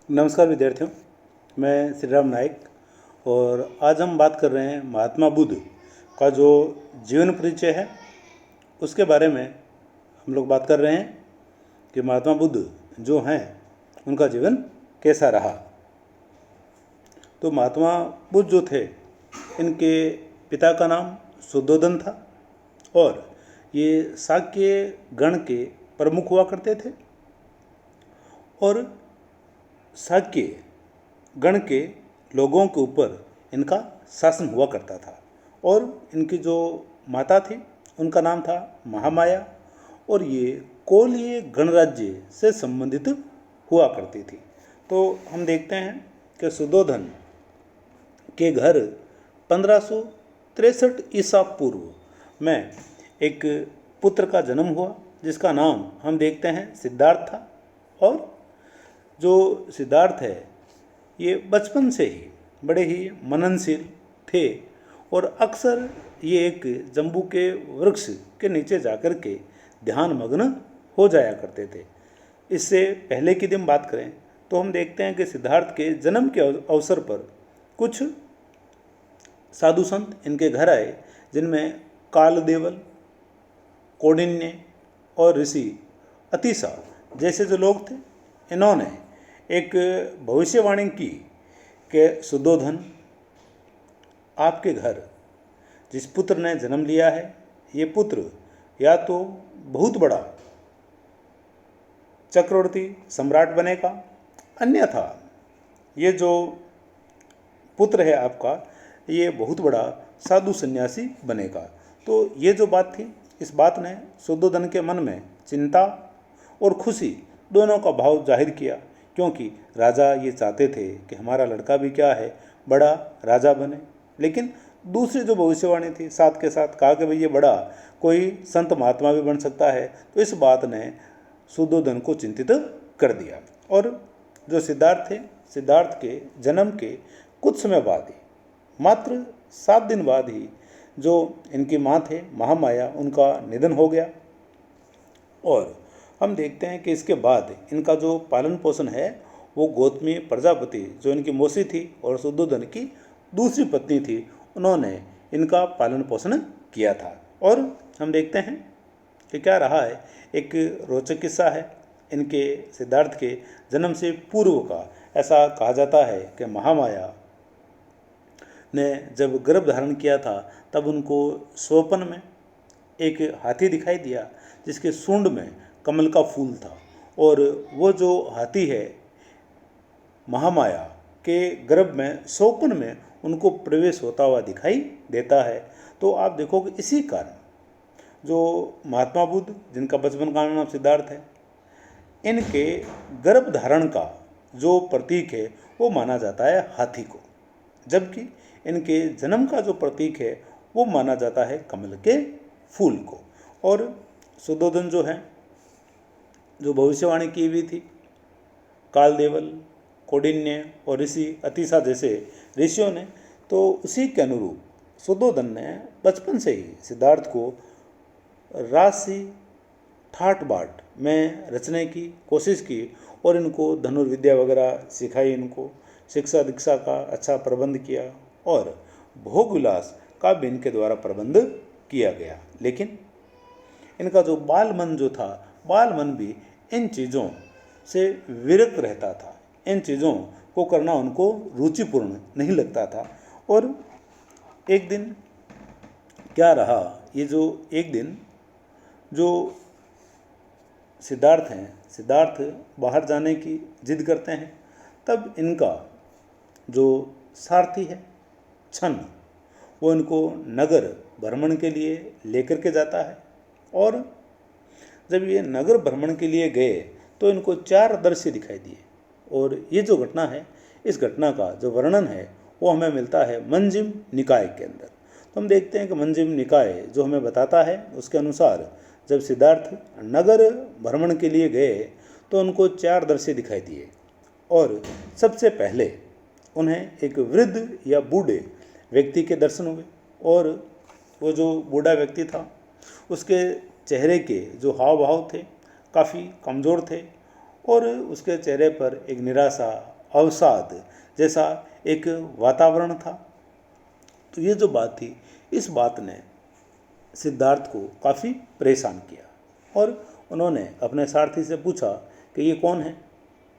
नमस्कार विद्यार्थियों, मैं श्री राम नायक और आज हम बात कर रहे हैं महात्मा बुद्ध का जो जीवन परिचय है उसके बारे में। हम लोग बात कर रहे हैं कि महात्मा बुद्ध जो हैं उनका जीवन कैसा रहा। तो महात्मा बुद्ध जो थे, इनके पिता का नाम शुद्धोधन था और ये शाक्य गण के प्रमुख हुआ करते थे और शाक्य गण के लोगों के ऊपर इनका शासन हुआ करता था। और इनकी जो माता थी उनका नाम था महामाया और ये कोलीय गणराज्य से संबंधित हुआ करती थी। तो हम देखते हैं कि शुद्धोधन के घर 1563 ईसा पूर्व में एक पुत्र का जन्म हुआ जिसका नाम हम देखते हैं सिद्धार्थ था। और जो सिद्धार्थ है ये बचपन से ही बड़े ही मननशील थे और अक्सर ये एक जम्बू के वृक्ष के नीचे जाकर के ध्यान मग्न हो जाया करते थे। इससे पहले की दिन बात करें तो हम देखते हैं कि सिद्धार्थ के जन्म के अवसर पर कुछ साधु संत इनके घर आए, जिनमें कालदेवल, कौंडिन्य और ऋषि अतिशा जैसे जो लोग थे। इन्होंने एक भविष्यवाणी की कि शुद्धोधन, आपके घर जिस पुत्र ने जन्म लिया है ये पुत्र या तो बहुत बड़ा चक्रवर्ती सम्राट बनेगा, अन्यथा ये जो पुत्र है आपका ये बहुत बड़ा साधु सन्यासी बनेगा। तो ये जो बात थी, इस बात ने शुद्धोधन के मन में चिंता और खुशी दोनों का भाव जाहिर किया, क्योंकि राजा ये चाहते थे कि हमारा लड़का भी क्या है, बड़ा राजा बने। लेकिन दूसरी जो भविष्यवाणी थी साथ के साथ कहा कि भाई ये बड़ा कोई संत महात्मा भी बन सकता है। तो इस बात ने शुद्धोधन को चिंतित कर दिया। और जो सिद्धार्थ थे, सिद्धार्थ के जन्म के कुछ समय बाद ही, मात्र 7 दिन बाद ही, जो इनकी माँ थे महामाया, उनका निधन हो गया। और हम देखते हैं कि इसके बाद इनका जो पालन पोषण है वो गौतमी प्रजापति, जो इनकी मौसी थी और शुद्धोधन की दूसरी पत्नी थी, उन्होंने इनका पालन पोषण किया था। और हम देखते हैं कि क्या रहा है। एक रोचक किस्सा है इनके सिद्धार्थ के जन्म से पूर्व का। ऐसा कहा जाता है कि महामाया ने जब गर्भ धारण किया था तब उनको स्वप्न में एक हाथी दिखाई दिया जिसके सूंड में कमल का फूल था। और वो जो हाथी है महामाया के गर्भ में स्वप्न में उनको प्रवेश होता हुआ दिखाई देता है। तो आप देखोगे इसी कारण जो महात्मा बुद्ध, जिनका बचपन का नाम सिद्धार्थ है, इनके गर्भ धारण का जो प्रतीक है वो माना जाता है हाथी को, जबकि इनके जन्म का जो प्रतीक है वो माना जाता है कमल के फूल को। और शुद्धोधन जो है, जो भविष्यवाणी की हुई थी कालदेवल, कौंडिन्य और ऋषि अतिशा जैसे ऋषियों ने, तो उसी के अनुरूप शुद्धोधन ने बचपन से ही सिद्धार्थ को राशि ठाट बाट में रचने की कोशिश की और इनको धनुर्विद्या वगैरह सिखाई, इनको शिक्षा दीक्षा का अच्छा प्रबंध किया और भोग विलास का भी इनके द्वारा प्रबंध किया गया। लेकिन इनका जो बाल मन जो था, बाल मन भी इन चीज़ों से विरक्त रहता था। इन चीज़ों को करना उनको रुचिपूर्ण नहीं लगता था। और एक दिन क्या रहा, ये जो एक दिन जो सिद्धार्थ हैं, सिद्धार्थ बाहर जाने की जिद करते हैं, तब इनका जो सारथी है छन्न, वो इनको नगर भ्रमण के लिए लेकर के जाता है। और जब ये नगर भ्रमण के लिए गए तो इनको 4 दृश्य दिखाई दिए। और ये जो घटना है, इस घटना का जो वर्णन है वो हमें मिलता है मंजिम निकाय के अंदर। तो हम देखते हैं कि मंजिम निकाय जो हमें बताता है उसके अनुसार जब सिद्धार्थ नगर भ्रमण के लिए गए तो उनको 4 दृश्य दिखाई दिए। और सबसे पहले उन्हें एक वृद्ध या बूढ़े व्यक्ति के दर्शन हुए। और वो जो बूढ़ा व्यक्ति था उसके चेहरे के जो हाव भाव थे काफ़ी कमज़ोर थे और उसके चेहरे पर एक निराशा अवसाद जैसा एक वातावरण था। तो ये जो बात थी, इस बात ने सिद्धार्थ को काफ़ी परेशान किया और उन्होंने अपने सारथी से पूछा कि ये कौन है।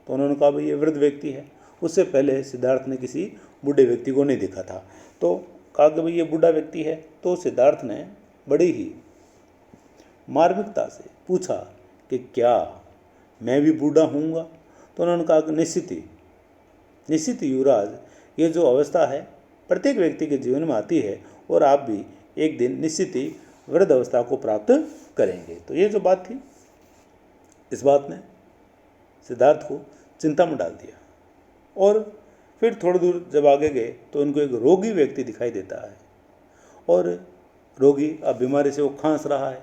तो उन्होंने कहा भाई ये वृद्ध व्यक्ति है। उससे पहले सिद्धार्थ ने किसी बूढ़े व्यक्ति को नहीं देखा था। तो कहा कि भाई ये बूढ़ा व्यक्ति है। तो सिद्धार्थ ने बड़ी ही मार्मिकता से पूछा कि क्या मैं भी बूढ़ा हूँगा। तो उन्होंने कहा कि निश्चित ही युवराज, ये जो अवस्था है प्रत्येक व्यक्ति के जीवन में आती है और आप भी एक दिन निश्चित ही वृद्ध अवस्था को प्राप्त करेंगे। तो ये जो बात थी, इस बात ने सिद्धार्थ को चिंता में डाल दिया। और फिर थोड़ी दूर जब आगे गए तो उनको एक रोगी व्यक्ति दिखाई देता है और रोगी अब बीमारी से वो खांस रहा है,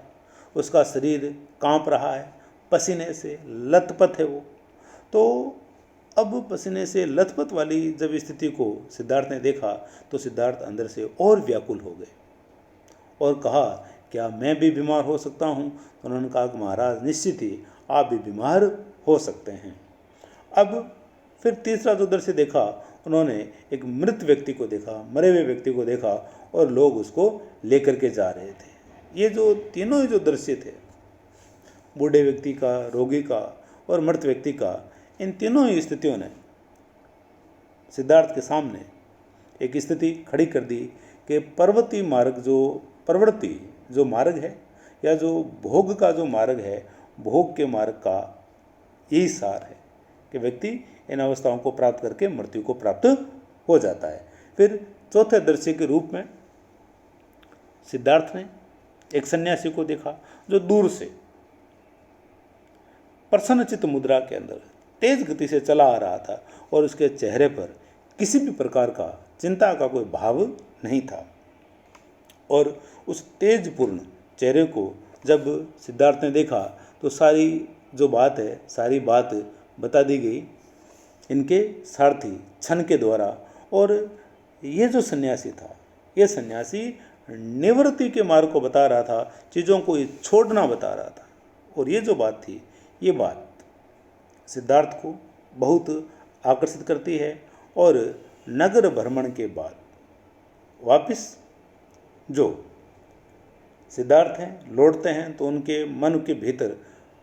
उसका शरीर कांप रहा है, पसीने से लथपथ है वो। तो अब पसीने से लथपथ वाली जब स्थिति को सिद्धार्थ ने देखा तो सिद्धार्थ अंदर से और व्याकुल हो गए और कहा क्या मैं भी बीमार हो सकता हूँ। तो उन्होंने कहा कि महाराज निश्चित ही आप भी बीमार हो सकते हैं। अब फिर तीसरा जो दृश्य देखा, उन्होंने एक मृत व्यक्ति को देखा, मरे हुए व्यक्ति को देखा और लोग उसको लेकर के जा रहे थे। ये जो तीनों ही जो दृश्य थे, बूढ़े व्यक्ति का, रोगी का और मृत व्यक्ति का, इन तीनों ही स्थितियों ने सिद्धार्थ के सामने एक स्थिति खड़ी कर दी कि प्रवृत्ति जो मार्ग है या जो भोग का जो मार्ग है, भोग के मार्ग का यही सार है कि व्यक्ति इन अवस्थाओं को प्राप्त करके मृत्यु को प्राप्त हो जाता है। फिर चौथे दृश्य के रूप में सिद्धार्थ ने एक सन्यासी को देखा जो दूर से प्रसन्नचित्त मुद्रा के अंदर तेज गति से चला आ रहा था और उसके चेहरे पर किसी भी प्रकार का चिंता का कोई भाव नहीं था। और उस तेजपूर्ण चेहरे को जब सिद्धार्थ ने देखा तो सारी जो बात है, सारी बात बता दी गई इनके सारथी छन के द्वारा। और ये जो सन्यासी था, ये सन्यासी निवृत्ति के मार्ग को बता रहा था, चीज़ों को छोड़ना बता रहा था। और ये जो बात थी, ये बात सिद्धार्थ को बहुत आकर्षित करती है। और नगर भ्रमण के बाद वापस जो सिद्धार्थ हैं लौटते हैं तो उनके मन के भीतर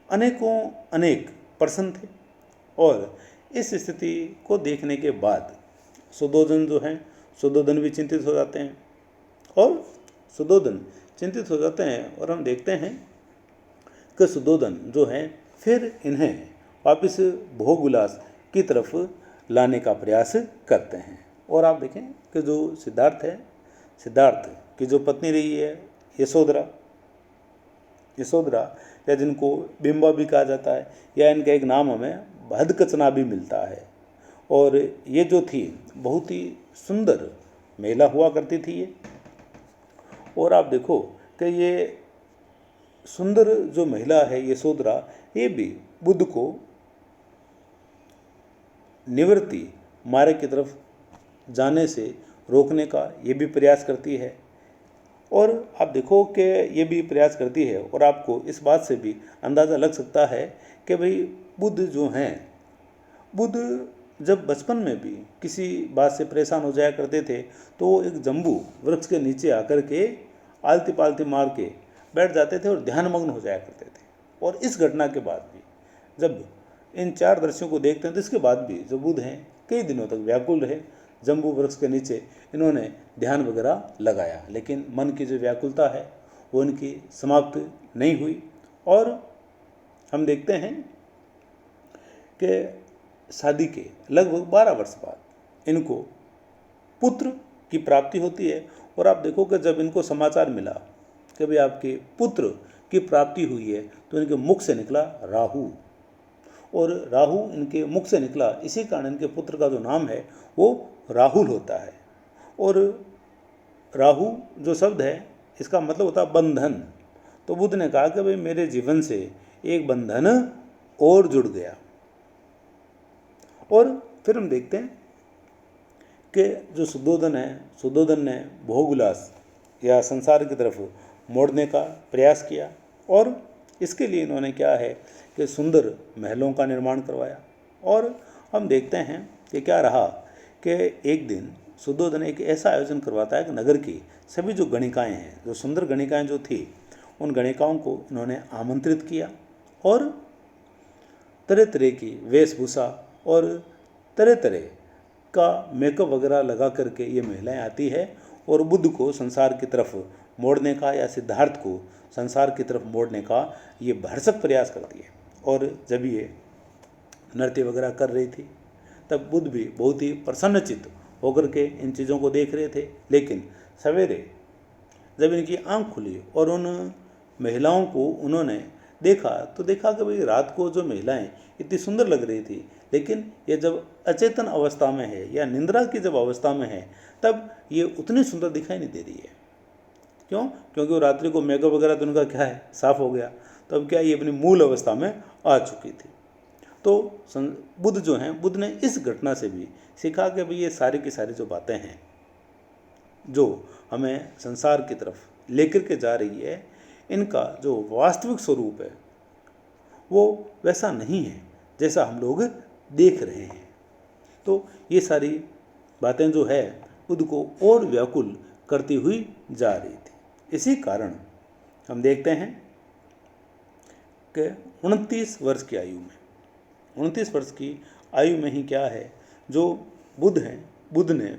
अनेक प्रश्न थे। और इस स्थिति को देखने के बाद सुद्धोधन जो हैं, सुद्धोधन भी चिंतित हो जाते हैं और सुद्धोधन चिंतित हो जाते हैं। और हम देखते हैं कि सुद्धोधन जो हैं फिर इन्हें वापस भोग विलास की तरफ लाने का प्रयास करते हैं। और आप देखें कि जो सिद्धार्थ है, सिद्धार्थ की जो पत्नी रही है यशोधरा, या जिनको बिंबा भी कहा जाता है, या इनका एक नाम हमें भदकचना भी मिलता है। और ये जो थी बहुत ही सुंदर महिला हुआ करती थी ये। और आप देखो कि ये सुंदर जो महिला है यशोधरा, ये भी बुद्ध को निवृत्ति मार्ग की तरफ जाने से रोकने का ये भी प्रयास करती है। और आप देखो कि ये भी प्रयास करती है और आपको इस बात से भी अंदाज़ा लग सकता है कि भाई बुद्ध जो हैं, बुद्ध जब बचपन में भी किसी बात से परेशान हो जाया करते थे तो वो एक जम्बू वृक्ष के नीचे आकर के आलती पालती मार के बैठ जाते थे और ध्यानमग्न हो जाया करते थे। और इस घटना के बाद भी जब इन चार दृश्यों को देखते हैं तो इसके बाद भी जो बुद्ध हैं कई दिनों तक व्याकुल रहे, जम्बू वृक्ष के नीचे इन्होंने ध्यान वगैरह लगाया, लेकिन मन की जो व्याकुलता है वो इनकी समाप्त नहीं हुई। और हम देखते हैं कि शादी के लगभग 12 वर्ष बाद इनको पुत्र की प्राप्ति होती है। और आप देखो कि जब इनको समाचार मिला कि भाई आपके पुत्र की प्राप्ति हुई है तो इनके मुख से निकला राहु। और राहु इनके मुख से निकला, इसी कारण इनके पुत्र का जो नाम है वो राहुल होता है। और राहु जो शब्द है इसका मतलब होता है बंधन। तो बुद्ध ने कहा कि भाई मेरे जीवन से एक बंधन और जुड़ गया। और फिर हम देखते हैं कि जो सुद्धोधन है, सुद्धोधन ने भोग विलास या संसार की तरफ मोड़ने का प्रयास किया। और इसके लिए इन्होंने क्या है कि सुंदर महलों का निर्माण करवाया। और हम देखते हैं कि क्या रहा कि एक दिन सुद्धोधन एक ऐसा आयोजन करवाता है कि नगर की सभी जो गणिकाएँ हैं, जो सुंदर गणिकाएँ जो थी, उन गणिकाओं को इन्होंने आमंत्रित किया और तरह तरह की वेशभूषा और तरह तरह का मेकअप वगैरह लगा करके ये महिलाएं आती है और बुद्ध को संसार की तरफ मोड़ने का या सिद्धार्थ को संसार की तरफ मोड़ने का ये भरसक प्रयास करती है। और जब ये नृत्य वगैरह कर रही थी तब बुद्ध भी बहुत ही प्रसन्नचित्त होकर के इन चीज़ों को देख रहे थे। लेकिन सवेरे जब इनकी आंख खुली और उन महिलाओं को उन्होंने देखा तो देखा कि भाई रात को जो महिलाएं इतनी सुंदर लग रही थी, लेकिन ये जब अचेतन अवस्था में है या निंद्रा की जब अवस्था में है तब ये उतनी सुंदर दिखाई नहीं दे रही है। क्यों? क्योंकि वो रात्रि को मेकअप वगैरह तो उनका क्या है, साफ हो गया। तो अब क्या ये अपनी मूल अवस्था में आ चुकी थी। तो बुद्ध जो हैं, बुद्ध ने इस घटना से भी सीखा कि भाई ये सारी की सारी जो बातें हैं जो हमें संसार की तरफ लेकर के जा रही है, इनका जो वास्तविक स्वरूप है वो वैसा नहीं है जैसा हम लोग देख रहे हैं। तो ये सारी बातें जो है बुद्ध को और व्याकुल करती हुई जा रही थी। इसी कारण हम देखते हैं कि 29 वर्ष की आयु में, 29 वर्ष की आयु में ही क्या है, जो बुद्ध हैं, बुद्ध ने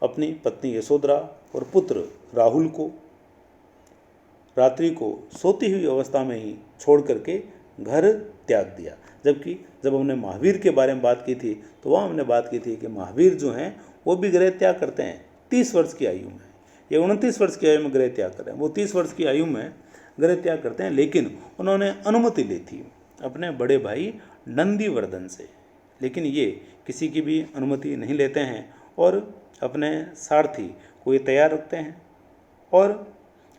अपनी पत्नी यशोधरा और पुत्र राहुल को रात्रि को सोती हुई अवस्था में ही छोड़ करके घर त्याग दिया। जबकि जब हमने महावीर के बारे में बात की थी तो वहाँ हमने बात की थी कि महावीर जो हैं वो भी गृह त्याग करते हैं 30 वर्ष की आयु में। ये 29 वर्ष की आयु में गृह त्याग कर रहे हैं, वो 30 वर्ष की आयु में गृह त्याग करते हैं। लेकिन उन्होंने अनुमति ली थी अपने बड़े भाई नंदीवर्धन से, लेकिन ये किसी की भी अनुमति नहीं लेते हैं और अपने सारथी को ये तैयार रखते हैं और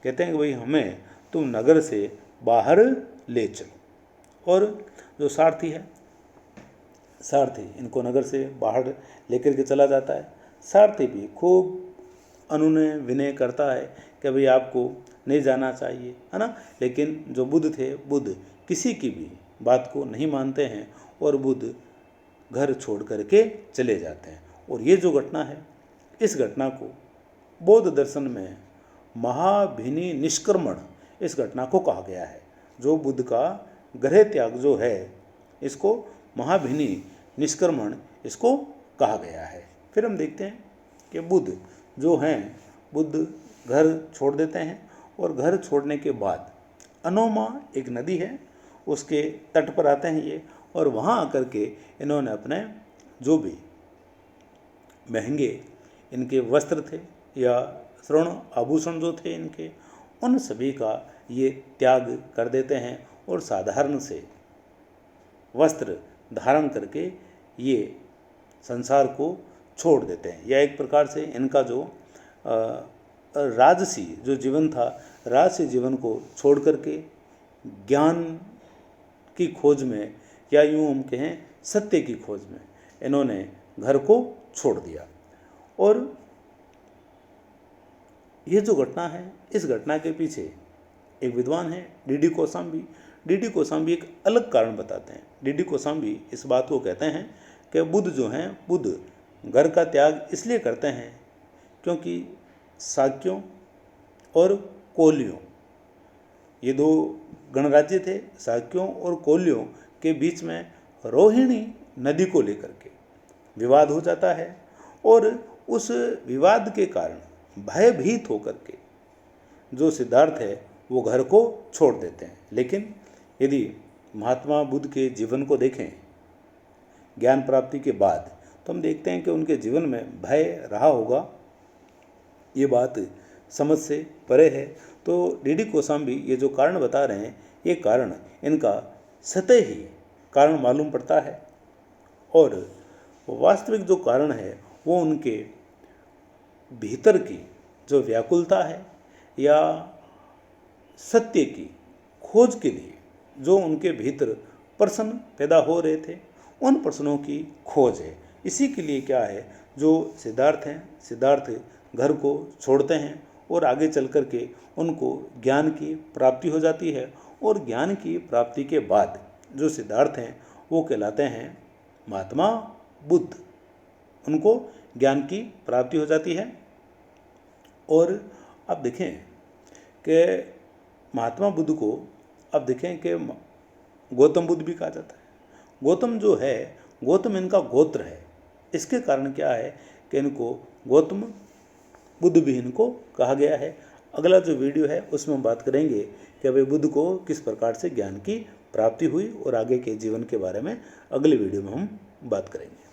कहते हैं कि भाई हमें तुम नगर से बाहर ले चलो। और जो सारथी है, सारथी इनको नगर से बाहर लेकर के चला जाता है। सारथी भी खूब अनुनय विनय करता है कि भाई आपको नहीं जाना चाहिए, है ना। लेकिन जो बुद्ध थे, बुद्ध किसी की भी बात को नहीं मानते हैं और बुद्ध घर छोड़ करके चले जाते हैं। और ये जो घटना है, इस घटना को बौद्ध दर्शन में महाभिनि निष्क्रमण इस घटना को कहा गया है। जो बुद्ध का गृह त्याग जो है, इसको महाभिनि निष्क्रमण इसको कहा गया है। फिर हम देखते हैं कि बुद्ध जो हैं, बुद्ध घर छोड़ देते हैं और घर छोड़ने के बाद अनोमा एक नदी है, उसके तट पर आते हैं ये, और वहाँ आकर के इन्होंने अपने जो भी महंगे इनके वस्त्र थे या स्वर्ण आभूषण जो थे इनके, उन सभी का ये त्याग कर देते हैं और साधारण से वस्त्र धारण करके ये संसार को छोड़ देते हैं। यह एक प्रकार से इनका जो राजसी जो जीवन था, राजसी जीवन को छोड़ करके ज्ञान की खोज में या यूँ हम कहें सत्य की खोज में इन्होंने घर को छोड़ दिया। और ये जो घटना है, इस घटना के पीछे एक विद्वान है डी.डी. कोशाम्बी। डी.डी. कोशाम्बी एक अलग कारण बताते हैं। डी.डी. कोशाम्बी इस बात को कहते हैं कि बुद्ध जो हैं, बुद्ध घर का त्याग इसलिए करते हैं क्योंकि शाक्यों और कोलियों, ये दो गणराज्य थे, शाक्यों और कोलियों के बीच में रोहिणी नदी को लेकर के विवाद हो जाता है और उस विवाद के कारण भयभीत होकर के जो सिद्धार्थ है वो घर को छोड़ देते हैं। लेकिन यदि महात्मा बुद्ध के जीवन को देखें ज्ञान प्राप्ति के बाद, तो हम देखते हैं कि उनके जीवन में भय रहा होगा, ये बात समझ से परे है। तो डी.डी. कोशाम्बी ये जो कारण बता रहे हैं, ये कारण इनका सतही कारण मालूम पड़ता है और वास्तविक जो कारण है वो उनके भीतर की जो व्याकुलता है या सत्य की खोज के लिए जो उनके भीतर प्रश्न पैदा हो रहे थे, उन प्रश्नों की खोज है। इसी के लिए क्या है, जो सिद्धार्थ हैं, सिद्धार्थ घर को छोड़ते हैं और आगे चल कर के उनको ज्ञान की प्राप्ति हो जाती है और ज्ञान की प्राप्ति के बाद जो सिद्धार्थ हैं वो कहलाते हैं महात्मा बुद्ध। उनको ज्ञान की प्राप्ति हो जाती है। और आप देखें कि महात्मा बुद्ध को अब देखें कि गौतम बुद्ध भी कहा जाता है। गौतम जो है, गौतम इनका गोत्र है। इसके कारण क्या है कि इनको गौतम बुद्ध भी इनको कहा गया है। अगला जो वीडियो है उसमें हम बात करेंगे कि भाई बुद्ध को किस प्रकार से ज्ञान की प्राप्ति हुई और आगे के जीवन के बारे में अगले वीडियो में हम बात करेंगे।